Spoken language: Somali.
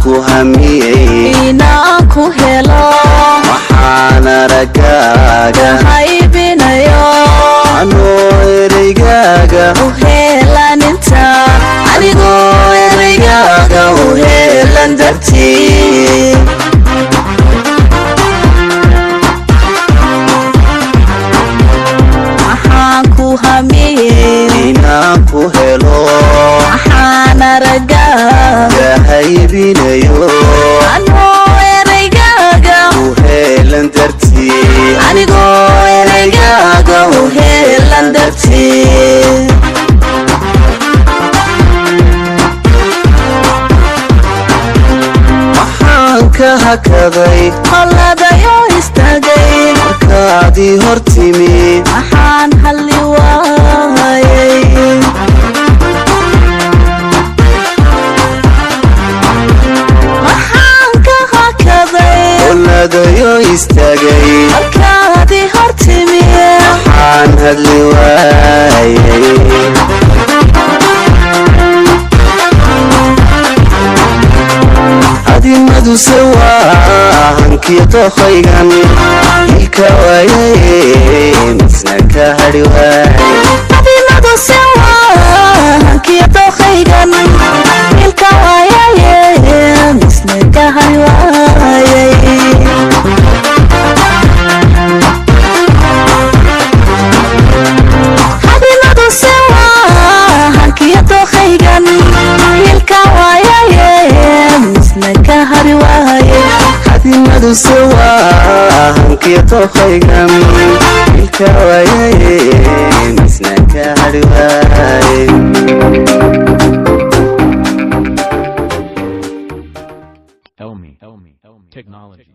ku hamiyey inaan ku helo waxaan aragaaga haybinayo anoo ereygaaga u heelan inta anigoo ereygaaga u heelan dartii waxaan ku hamiyey inaan ku helo waxaan aragaaga haybinayo anoo ereygaaga u heelan dartii anigoo ereygaaga u heelan dartii waxaan ka hakaday qoladayo istaagay markaadii hor timi waxaan halli waayay waxaan ka hakaday qoladayo istaagay markaadii hor timi waxaan hadli waayay adimaduse waa hankiyo dookhaygan ilka waayay misna ka hadhi waayay adimaduse waa hankiyo dookhaygan ilka waayay misna ka hadhi waayay adimaduse waa hankiyo dookhaygan ilka waayay misna ka hadhi waayay adimaduse waa hankiyo dookhaygan ilka waayay misna ka hadhi waayay Elmi Technology.